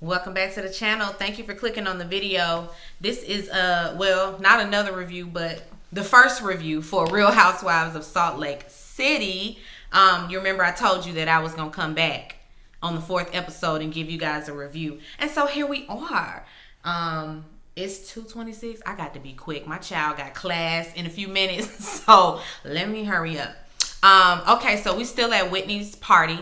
Welcome back to the channel. Thank you for clicking on the video. This is well, not another review, but the first review for Real Housewives of Salt Lake City. You remember I told you that I was gonna come back on the 4th episode and give you guys a review, and so here we are. It's 2:26. I got to be quick. My child got class in a few minutes, so let me hurry up. Okay, so we still at Whitney's party.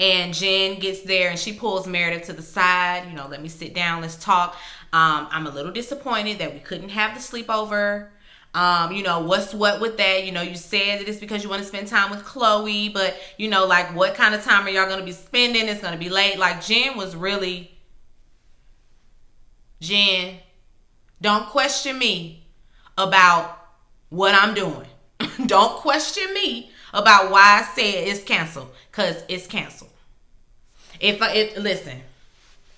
And Jen gets there and she pulls Meredith to the side. You know, let me sit down. Let's talk. I'm a little disappointed that we couldn't have the sleepover. You know, what's what with that? You know, you said that it's because you want to spend time with Chloe. But, you know, like, what kind of time are y'all going to be spending? It's going to be late. Like, Jen was really... Jen, don't question me about what I'm doing. Don't question me about why I said it's canceled. Because it's canceled. Listen,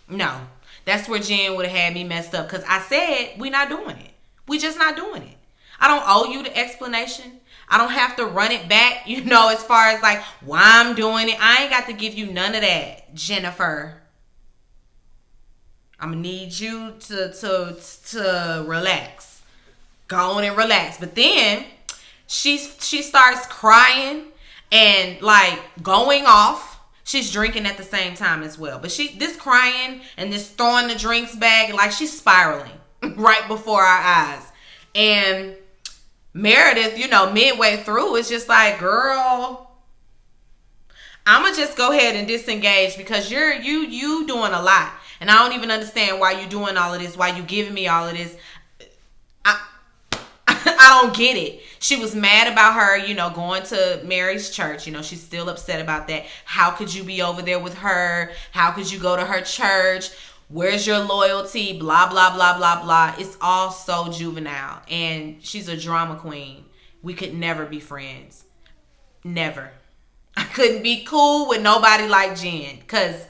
no, that's where Jen would have had me messed up, because I said we not doing it. We just not doing it. I don't owe you the explanation. I don't have to run it back, you know, as far as like why I'm doing it. I ain't got to give you none of that, Jennifer. I'm gonna need you to relax. Go on and relax. But then she starts crying and like going off. She's drinking at the same time as well. But this crying and this throwing the drinks back, like she's spiraling right before our eyes. And Meredith, you know, midway through, is just like, girl, I'm going to just go ahead and disengage because you doing a lot. And I don't even understand why you doing all of this, why you giving me all of this. I don't get it. She was mad about her, you know, going to Mary's church. You know, she's still upset about that. How could you be over there with her? How could you go to her church? Where's your loyalty? Blah, blah, blah, blah, blah. It's all so juvenile. And she's a drama queen. We could never be friends. Never. I couldn't be cool with nobody like Jen, because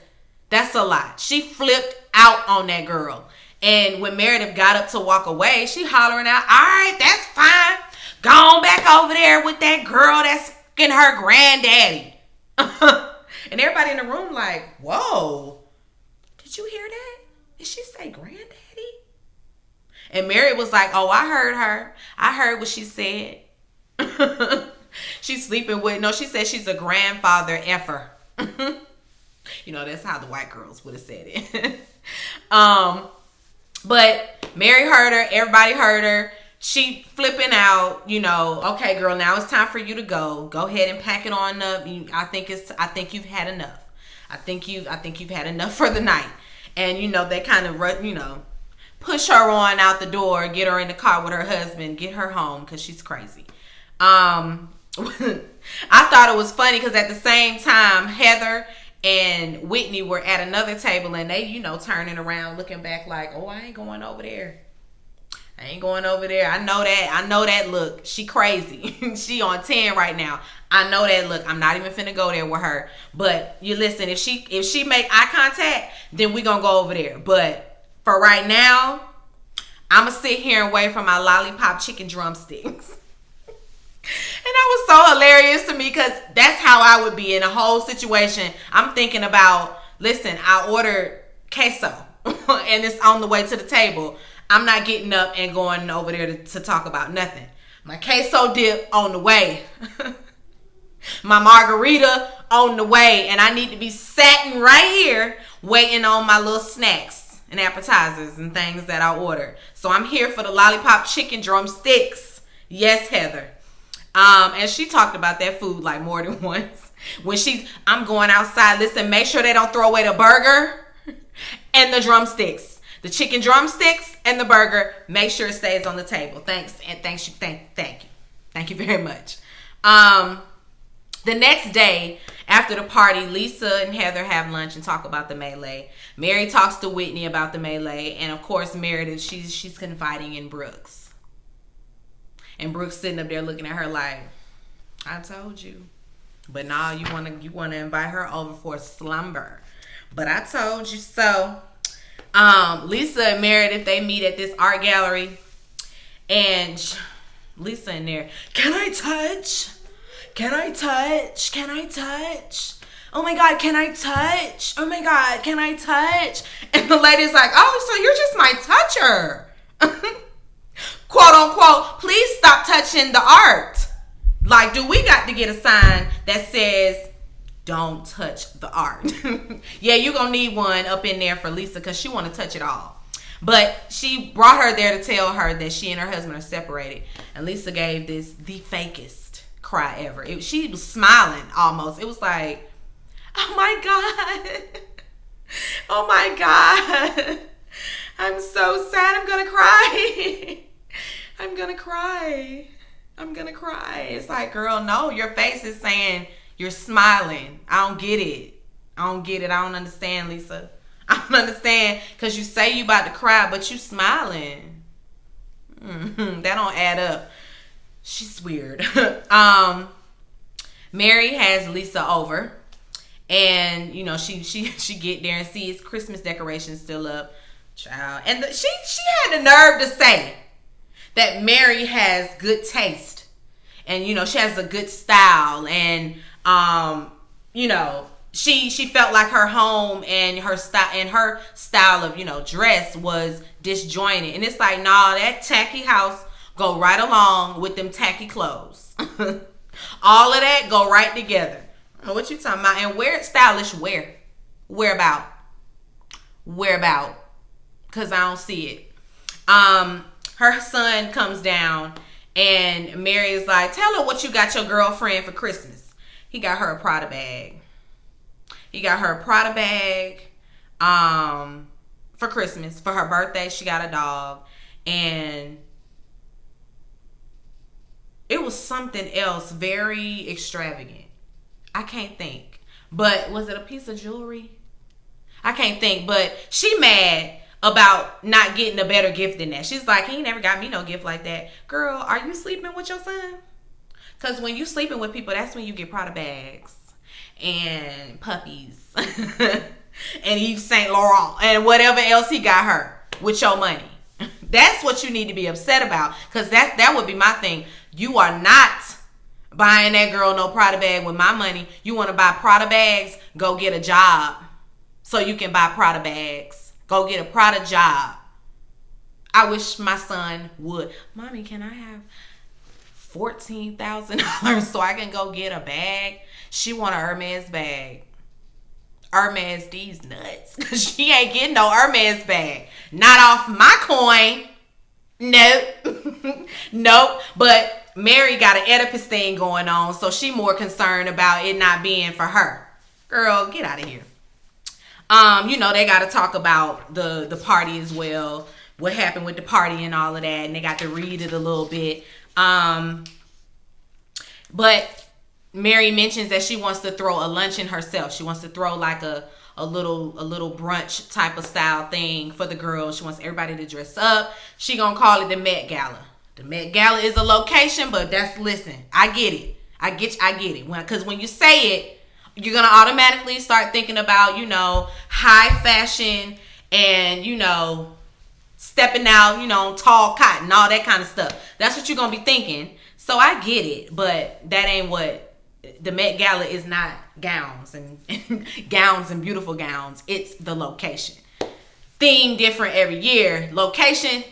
that's a lot. She flipped out on that girl. And when Meredith got up to walk away, she hollering out, all right, that's fine. Go on back over there with that girl that's fucking her granddaddy. And everybody in the room like, whoa, did you hear that? Did she say granddaddy? And Mary was like, oh, I heard her. I heard what she said. She's sleeping with, no, she said she's a grandfather effer. You know, that's how the white girls would have said it. But Mary heard her. Everybody heard her. She flipping out, you know, okay, girl, now it's time for you to go. Go ahead and pack it on up. I think you've had enough. I think you've had enough for the night. And, you know, they kind of, you know, push her on out the door, get her in the car with her husband, get her home because she's crazy. I thought it was funny because at the same time, Heather and Whitney were at another table and they, you know, turning around, looking back like, oh, I ain't going over there. I ain't going over there. I know that look. She crazy. She on 10 right now. I know that look. I'm not even finna go there with her. But you listen, if she make eye contact, then we gonna go over there. But for right now, I'ma sit here and wait for my lollipop chicken drumsticks. And that was so hilarious to me because that's how I would be in a whole situation. I'm thinking about, listen, I ordered queso and it's on the way to the table. I'm not getting up and going over there to talk about nothing. My queso dip on the way. My margarita on the way. And I need to be sitting right here waiting on my little snacks and appetizers and things that I ordered. So I'm here for the lollipop chicken drumsticks. Yes, Heather. And she talked about that food like more than once. When I'm going outside, listen, make sure they don't throw away the burger and the drumsticks. The chicken drumsticks and the burger, make sure it stays on the table. Thanks, and thank you. Thank you very much. The next day, after the party, Lisa and Heather have lunch and talk about the melee. Mary talks to Whitney about the melee, and of course, Meredith, she's confiding in Brooks. And Brooks sitting up there looking at her like, I told you. But now you wanna invite her over for a slumber. But I told you so. Lisa and Meredith, they meet at this art gallery. And Lisa in there, can I touch? Can I touch? Can I touch? oh my God, can I touch? Oh my God, can I touch? And the lady's like, oh, so you're just my toucher. Quote unquote, please stop touching the art. Like, do we got to get a sign that says, don't touch the art? Yeah, you're going to need one up in there for Lisa because she want to touch it all. But she brought her there to tell her that she and her husband are separated. And Lisa gave the fakest cry ever. She was smiling almost. It was like, oh my God. Oh my God. I'm so sad. I'm going to cry. I'm going to cry. I'm going to cry. It's like, girl, no. Your face is saying you're smiling. I don't get it. I don't understand, Lisa. I don't understand because you say you about to cry, but you smiling. That don't add up. She's weird. Mary has Lisa over, and you know she get there and see his Christmas decorations still up, child. And she had the nerve to say that Mary has good taste, and you know she has a good style, and you know. She felt like her home and her style of, you know, dress was disjointed. And it's like, nah, that tacky house go right along with them tacky clothes. All of that go right together. What you talking about? And wear it stylish, where? Where about? Because I don't see it. Her son comes down and Mary is like, tell her what you got your girlfriend for Christmas. He got her a Prada bag. For Christmas. For her birthday, she got a dog. And it was something else very extravagant. I can't think. But was it a piece of jewelry? I can't think. But she mad about not getting a better gift than that. She's like, he never got me no gift like that. Girl, are you sleeping with your son? Because when you sleeping with people, that's when you get Prada bags. And puppies and Yves Saint Laurent and whatever else he got her with your money. That's what you need to be upset about, because that would be my thing. You are not buying that girl no Prada bag with my money. You want to buy Prada bags, go get a job so you can buy Prada bags. Go get a Prada job. I wish my son would. Mommy, can I have $14,000 so I can go get a bag? She want a Hermes bag. Hermes, these nuts. She ain't getting no Hermes bag. Not off my coin. Nope. Nope. But Mary got an Oedipus thing going on, so she more concerned about it not being for her. Girl, get out of here. You know, they got to talk about the party as well. What happened with the party and all of that. And they got to read it a little bit. But Mary mentions that she wants to throw a luncheon herself. She wants to throw like a little brunch type of style thing for the girls. She wants everybody to dress up. She gonna call it the Met Gala. The Met Gala is a location, but listen, I get it. I get it. Because when you say it, you're gonna automatically start thinking about, you know, high fashion and, you know, stepping out, you know, tall cotton, all that kind of stuff. That's what you're gonna be thinking. So I get it, but that ain't what the Met Gala is. Not gowns and gowns and beautiful gowns. It's the location. Theme different every year. Location,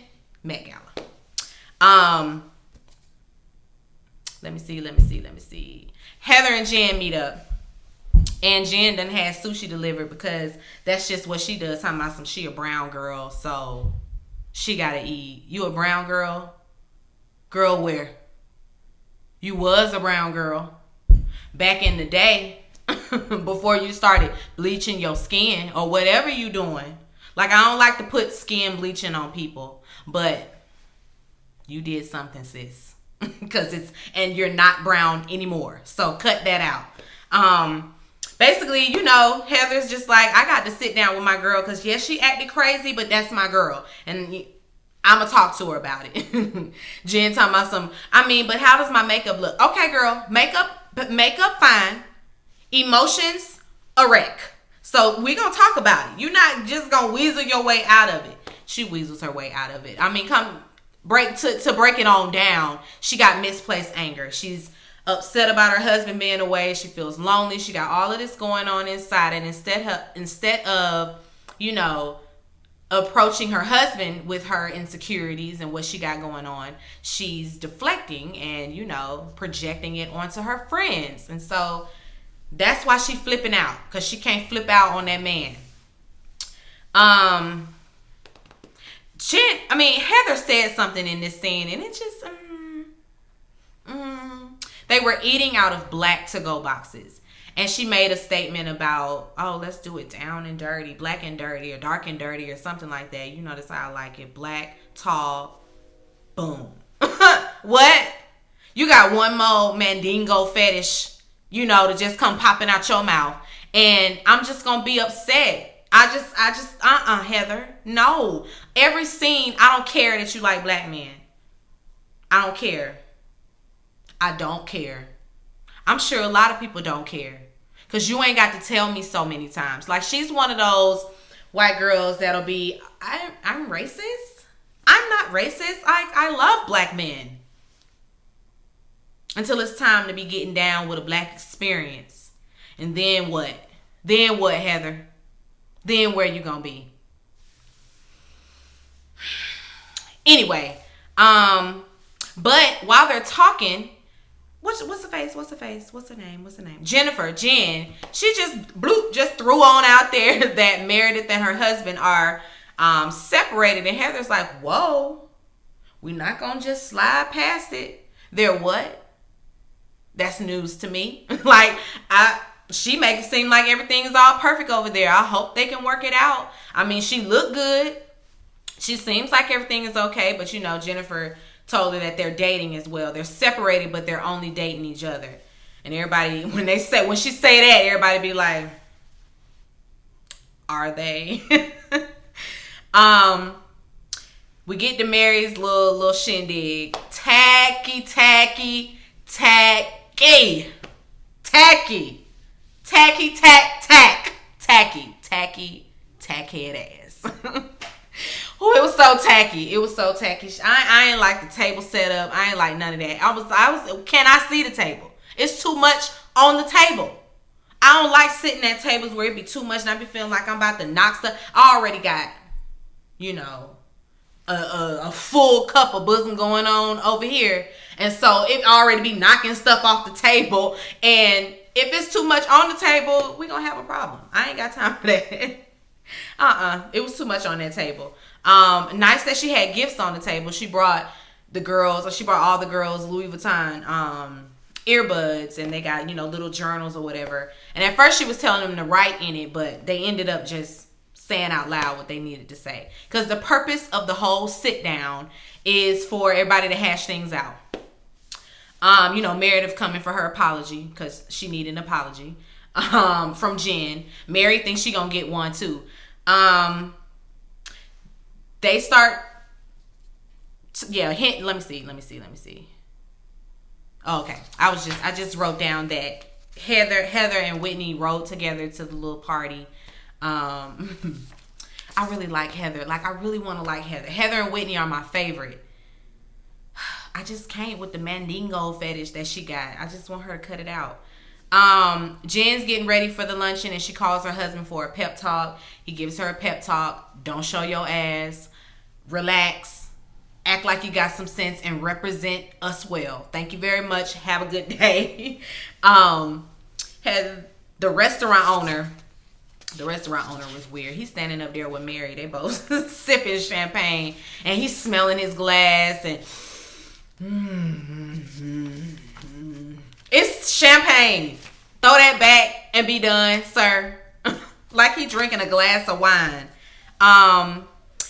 Met Gala. Let me see. Heather and Jen meet up. And Jen done had sushi delivered because that's just what she does. Talking about she a brown girl, so she gotta eat. You a brown girl? Girl, where? You was a brown girl back in the day before you started bleaching your skin or whatever you doing. Like, I don't like to put skin bleaching on people, but you did something, sis. And you're not brown anymore. So cut that out. Basically, you know, Heather's just like, I got to sit down with my girl because, yes, she acted crazy, but that's my girl. And I'm going to talk to her about it. Jen talking about but how does my makeup look? Okay, girl, makeup fine. Emotions, a wreck. So we going to talk about it. You're not just going to weasel your way out of it. She weasels her way out of it. I mean, to break it on down, she got misplaced anger. She's upset about her husband being away. She feels lonely. She got all of this going on inside, and instead of, you know, approaching her husband with her insecurities and what she got going on, she's deflecting and, you know, projecting it onto her friends. And so that's why she flipping out, because she can't flip out on that man. Heather said something in this scene, and it just they were eating out of black to-go boxes. And she made a statement about, oh, let's do it down and dirty, black and dirty, or dark and dirty, or something like that. You know, that's how I like it. Black, tall, boom. What? You got one more mandingo fetish, you know, to just come popping out your mouth. And I'm just going to be upset. Heather. No. Every scene, I don't care that you like black men. I don't care. I don't care. I'm sure a lot of people don't care. Because you ain't got to tell me so many times. Like, she's one of those white girls that'll be, I'm racist? I'm not racist. I love black men. Until it's time to be getting down with a black experience. And then what? Then what, Heather? Then where you gonna be? Anyway, but while they're talking, what's her face? What's her name? Jennifer, Jen. She just threw on out there that Meredith and her husband are separated, and Heather's like, whoa, we're not gonna just slide past it. They're what? That's news to me. She makes it seem like everything is all perfect over there. I hope they can work it out. I mean, she looked good. She seems like everything is okay, but you know, Jennifer told her that they're dating as well. They're separated, but they're only dating each other. And everybody, when she say that, everybody be like, are they? We get to Mary's little shindig. Tacky head ass. Oh, it was so tacky. I ain't like the table setup. I ain't like none of that. I was. Can I see the table? It's too much on the table. I don't like sitting at tables where it be too much and I be feeling like I'm about to knock stuff. I already got, you know, a full cup of bosom going on over here, and so it already be knocking stuff off the table. And if it's too much on the table, we gonna have a problem. I ain't got time for that. It was too much on that table. Nice that she had gifts on the table. She brought all the girls Louis Vuitton earbuds, and they got, you know, little journals or whatever. And at first she was telling them to write in it, but they ended up just saying out loud what they needed to say. Because the purpose of the whole sit down is for everybody to hash things out. You know, Meredith coming for her apology because she needed an apology from Jen. Mary thinks she gonna get one too. They start. Let me see. Oh, okay. I just wrote down that Heather and Whitney rode together to the little party. I really like Heather. Like, I really want to like Heather. Heather and Whitney are my favorite. I just can't with the mandingo fetish that she got. I just want her to cut it out. Jen's getting ready for the luncheon, and she calls her husband for a pep talk. He gives her a pep talk. Don't show your ass. Relax. Act like you got some sense and represent us well. Thank you very much. Have a good day. Had the restaurant owner was weird. He's standing up there with Mary. They both sipping champagne, and he's smelling his glass, and it's champagne. Throw that back and be done, sir. Like he drinking a glass of wine.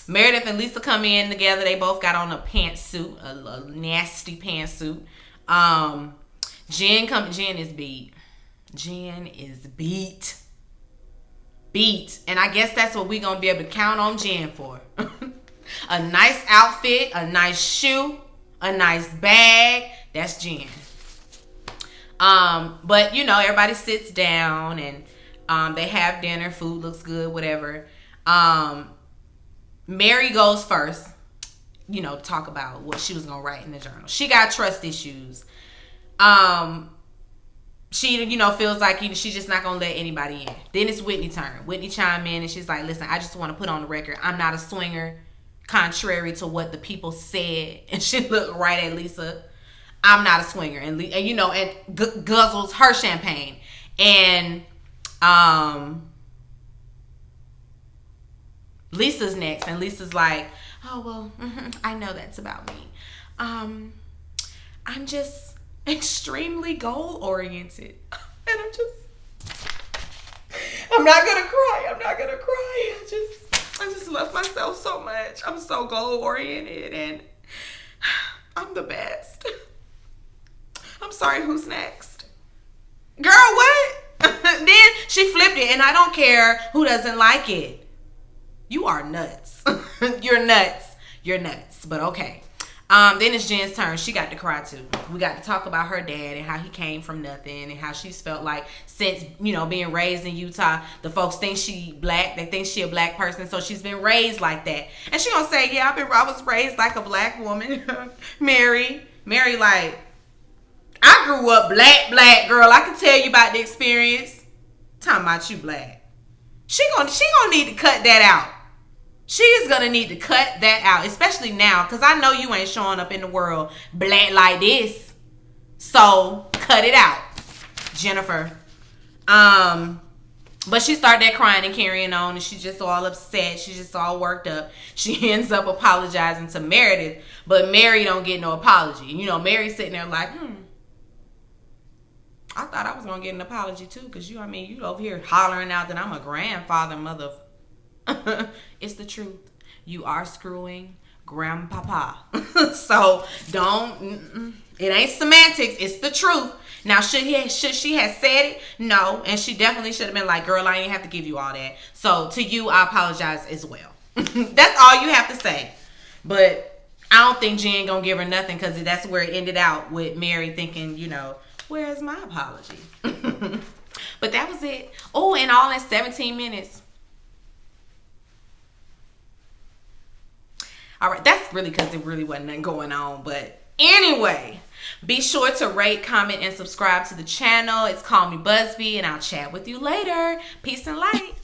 Meredith and Lisa come in together. They both got on a pantsuit, a nasty pantsuit. Jen is beat. Jen is beat. And I guess that's what we're going to be able to count on Jen for. A nice outfit, a nice shoe, a nice bag. That's Jen. But, you know, everybody sits down and they have dinner. Food looks good, whatever. Mary goes first, you know, to talk about what she was going to write in the journal. She got trust issues. She, you know, feels like she's just not gonna let anybody in. Then it's Whitney's turn. Whitney chime in and she's like, listen, I just want to put on the record, I'm not a swinger, contrary to what the people said. And she looked right at Lisa. I'm not a swinger. And you know, and guzzles her champagne. And Lisa's next, and Lisa's like, oh well, I know that's about me. I'm just extremely goal oriented, and I'm not gonna cry. I just love myself so much. I'm so goal oriented, and I'm the best. I'm sorry, who's next? Girl, what? Then she flipped it, and I don't care who doesn't like it. You are nuts. You're nuts. But okay. Then it's Jen's turn. She got to cry too. We got to talk about her dad and how he came from nothing and how she's felt like since, you know, being raised in Utah, the folks think she black. They think she a black person, so she's been raised like that. And she gonna say, yeah, I was raised like a black woman. Mary, like, I grew up black, girl. I can tell you about the experience. Talking about you black. She gonna need to cut that out. She is going to need to cut that out, especially now, because I know you ain't showing up in the world black like this. So, cut it out, Jennifer. But she started that crying and carrying on, and she's just all upset. She's just all worked up. She ends up apologizing to Meredith, but Mary don't get no apology. You know, Mary's sitting there like, I thought I was going to get an apology too, because you over here hollering out that I'm a grandfather, mother. It's the truth. You are screwing grandpapa. So don't. It ain't semantics. It's the truth. Now, should she have said it? No, and she definitely should have been like, "Girl, I ain't have to give you all that." So to you, I apologize as well. That's all you have to say. But I don't think Jen gonna give her nothing, because that's where it ended out with Mary thinking, you know, where's my apology? But that was it. Oh, and all in 17 minutes. All right, that's really because there really wasn't nothing going on. But anyway, be sure to rate, comment, and subscribe to the channel. It's Call Me Busby, and I'll chat with you later. Peace and light.